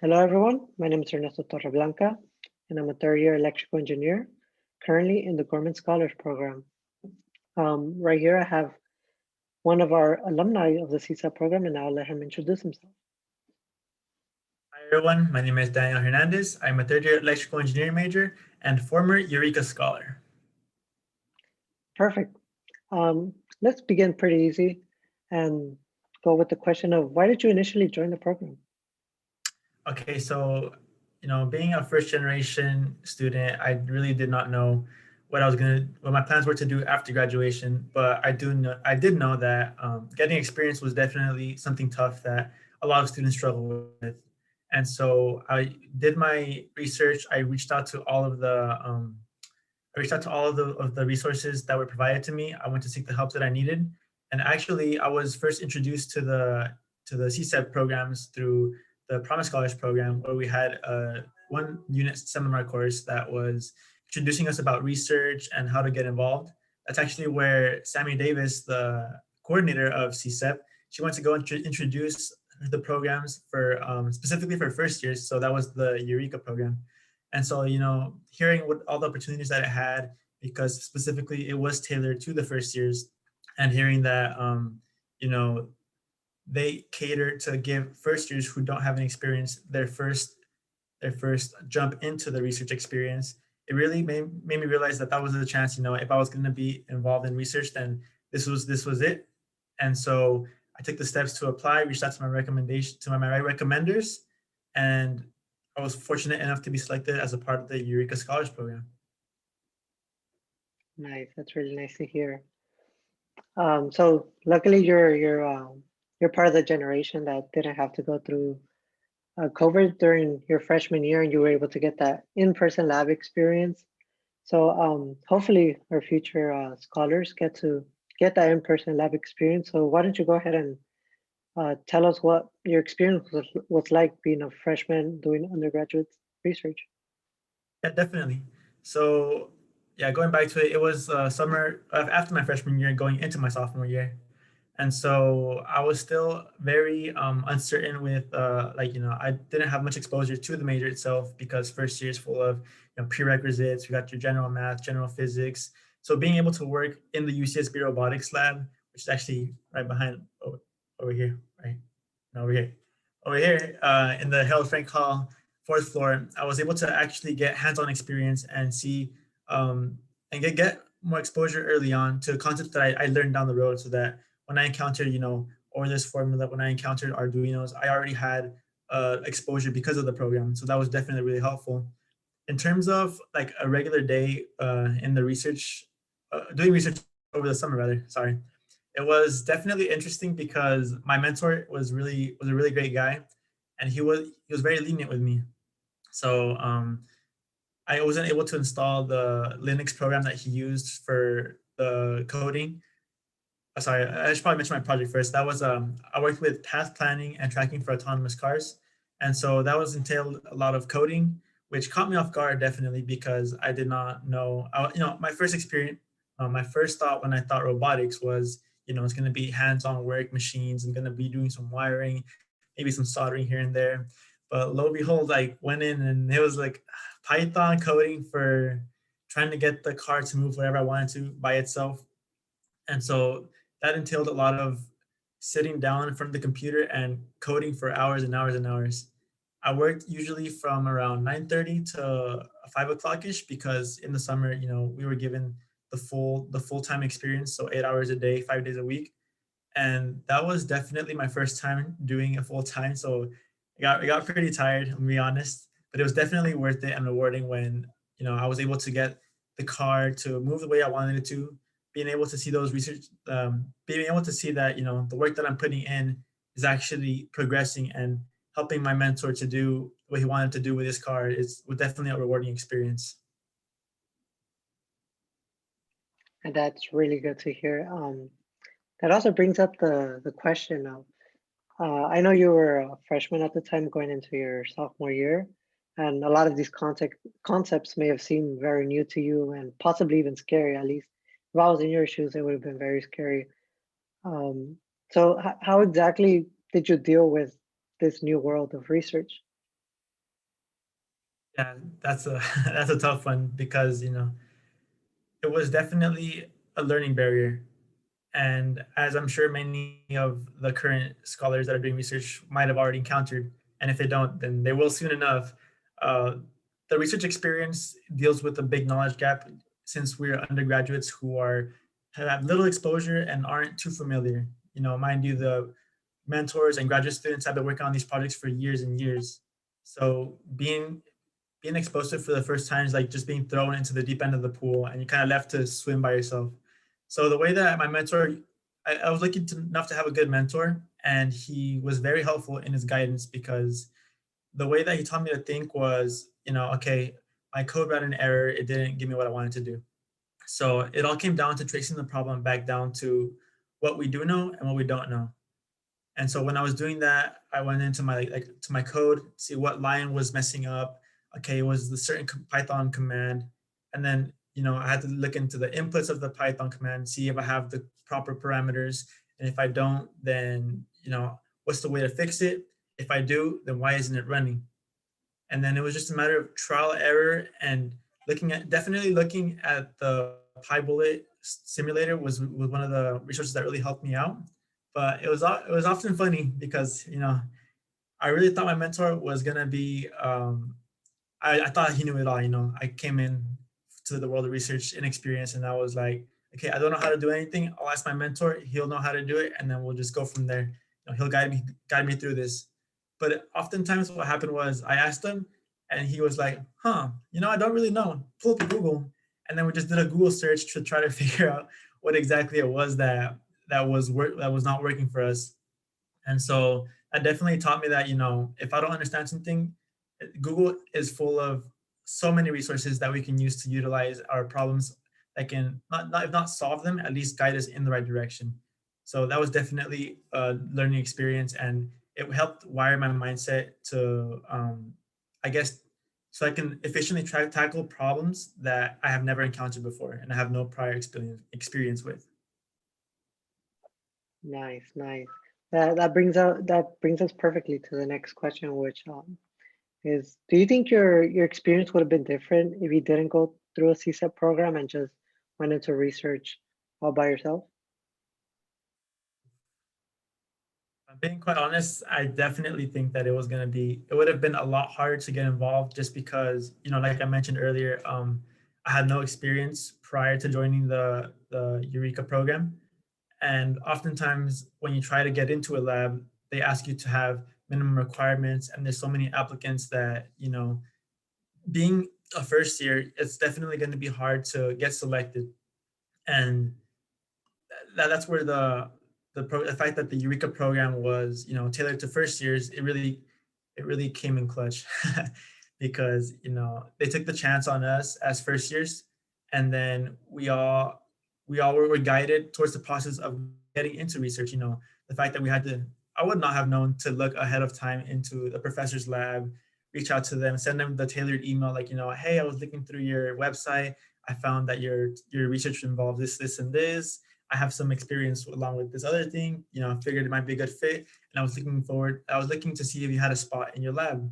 Hello, everyone. My name is Ernesto Torreblanca, and I'm a third-year electrical engineer, currently in the Gorman Scholars Program. Right here, I have one of our alumni of the CSAP program, and I'll let him introduce himself. Hi everyone, my name is Daniel Hernandez. I'm a third year electrical engineering major and former EUREKA scholar. Perfect. Let's begin pretty easy and go with the question of why did you initially join the program? Okay, so being a first generation student, I really did not know what my plans were to do after graduation. But I did know that getting experience was definitely something tough that a lot of students struggle with. And so I did my research. I reached out to all of the resources that were provided to me. I went to seek the help that I needed. And actually, I was first introduced to the CSEP programs through the Promise Scholars program, where we had one unit seminar course that was introducing us about research and how to get involved. That's actually where Sammy Davis, the coordinator of CSEP, she went to go and introduce the programs for specifically for first years. So that was the Eureka program. And so, hearing what all the opportunities that it had, because specifically it was tailored to the first years, and hearing that, you know, they cater to give first years who don't have any experience their first jump into the research experience. It really made me realize that that was a chance. If I was going to be involved in research, then this was it. And so I took the steps to apply, reached out to my recommendation to my recommenders, and I was fortunate enough to be selected as a part of the Eureka Scholars Program. Nice. That's really nice to hear. So luckily, you're part of the generation that didn't have to go through COVID during your freshman year, and you were able to get that in-person lab experience. So hopefully our future scholars get to get that in-person lab experience. So why don't you go ahead and tell us what your experience was like being a freshman doing undergraduate research? Yeah, definitely. So, yeah, going back to it, it was summer after my freshman year, going into my sophomore year, and so I was still very uncertain with I didn't have much exposure to the major itself because first year is full of prerequisites. We got your general math, general physics. So being able to work in the UCSB robotics lab, which is actually right behind over here, right? No, over here in the Harold Frank Hall fourth floor, I was able to actually get hands-on experience and see and get more exposure early on to concepts that I learned down the road, so that when I encountered Euler's formula, when I encountered Arduinos, I already had exposure because of the program. So that was definitely really helpful. In terms of like a regular day in the research, doing research over the summer rather, sorry, it was definitely interesting because my mentor was a really great guy, and he was very lenient with me. So I wasn't able to install the Linux program that he used for the coding. Sorry, I should probably mention my project first. That was I worked with path planning and tracking for autonomous cars, and so that was entailed a lot of coding, which caught me off guard definitely because I did not know. My first experience, my first thought when I thought robotics was, it's going to be hands-on work, machines. I'm going to be doing some wiring, maybe some soldering here and there. But lo and behold, I went in and it was like Python coding for trying to get the car to move wherever I wanted to by itself. And so that entailed a lot of sitting down in front of the computer and coding for hours and hours and hours. I worked usually from around 9:30 to 5 o'clock ish because in the summer, we were given the full time experience, so 8 hours a day, 5 days a week, and that was definitely my first time doing it full time. So I got pretty tired, I'm gonna be honest, but it was definitely worth it and rewarding when I was able to get the car to move the way I wanted it to, being able to see those research, being able to see that the work that I'm putting in is actually progressing and helping my mentor to do what he wanted to do with his car is was definitely a rewarding experience. And that's really good to hear. That also brings up the question of I know you were a freshman at the time going into your sophomore year, and a lot of these concepts may have seemed very new to you and possibly even scary. At least if I was in your shoes, it would have been very scary. So how exactly did you deal with this new world of research? Yeah, that's a that's a tough one because it was definitely a learning barrier. And as I'm sure many of the current scholars that are doing research might have already encountered, and if they don't, then they will soon enough. Uh, the research experience deals with a big knowledge gap since we're undergraduates who are have little exposure and aren't too familiar. Mind you, the mentors and graduate students have been working on these projects for years and years. So being exposed to it for the first time is like just being thrown into the deep end of the pool and you're kind of left to swim by yourself. So the way that my mentor, I was lucky enough to have a good mentor, and he was very helpful in his guidance because the way that he taught me to think was, okay, my code ran an error, it didn't give me what I wanted to do. So it all came down to tracing the problem back down to what we do know and what we don't know. And so when I was doing that, I went into my to my code, see what line was messing up. Okay, it was the certain Python command, and then I had to look into the inputs of the Python command, see if I have the proper parameters, and if I don't, then what's the way to fix it? If I do, then why isn't it running? And then it was just a matter of trial error and definitely looking at the PyBullet simulator was one of the resources that really helped me out. But it was often funny because I really thought my mentor was gonna be I thought he knew it all. I came in to the world of research inexperienced, and I was like, okay, I don't know how to do anything. I'll ask my mentor. He'll know how to do it, and then we'll just go from there. He'll guide me through this. But oftentimes, what happened was I asked him, and he was like, "Huh, I don't really know. Pull up Google." And then we just did a Google search to try to figure out what exactly it was that was not working for us. And so that definitely taught me that, if I don't understand something, Google is full of so many resources that we can use to utilize our problems that can not if not solve them, at least guide us in the right direction. So that was definitely a learning experience, and it helped wire my mindset to, I guess, so I can efficiently tackle problems that I have never encountered before and I have no prior experience with. Nice, nice. That brings us perfectly to the next question, which is, do you think your experience would have been different if you didn't go through a CSEP program and just went into research all by yourself? Being quite honest, I definitely think that it would have been a lot harder to get involved just because, like I mentioned earlier, I had no experience prior to joining the Eureka program. And oftentimes when you try to get into a lab, they ask you to have minimum requirements, and there's so many applicants that, being a first year, it's definitely going to be hard to get selected. And that's where the fact that the Eureka program was tailored to first years, it really came in clutch because they took the chance on us as first years, and then we all were guided towards the process of getting into research. The fact that I would not have known to look ahead of time into the professor's lab, reach out to them, send them the tailored email like, hey, I was looking through your website, I found that your research involves this and this. I have some experience along with this other thing. I figured it might be a good fit, and I was looking to see if you had a spot in your lab.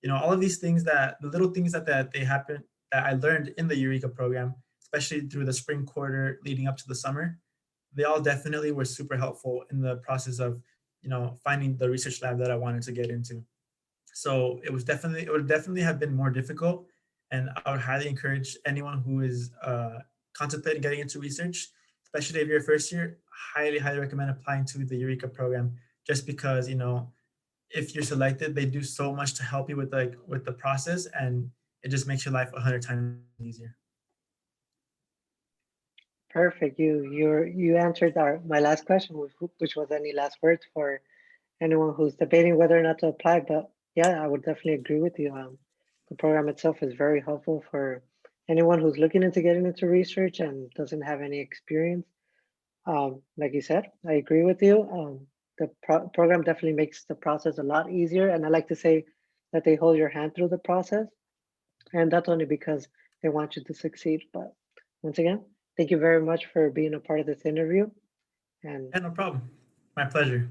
All of these things, the little things that they happen that I learned in the Eureka program, especially through the spring quarter leading up to the summer, they all definitely were super helpful in the process of finding the research lab that I wanted to get into. So it would definitely have been more difficult, and I would highly encourage anyone who is contemplating getting into research, especially if you're a first year, highly recommend applying to the Eureka program, just because if you're selected, they do so much to help you with the process, and it just makes your life 100 times easier. Perfect. You answered my last question, which was any last words for anyone who's debating whether or not to apply. But yeah, I would definitely agree with you. The program itself is very helpful for anyone who's looking into getting into research and doesn't have any experience. Like you said, I agree with you. The program definitely makes the process a lot easier. And I like to say that they hold your hand through the process. And that's only because they want you to succeed. But once again, thank you very much for being a part of this interview. And Yeah, no problem. My pleasure.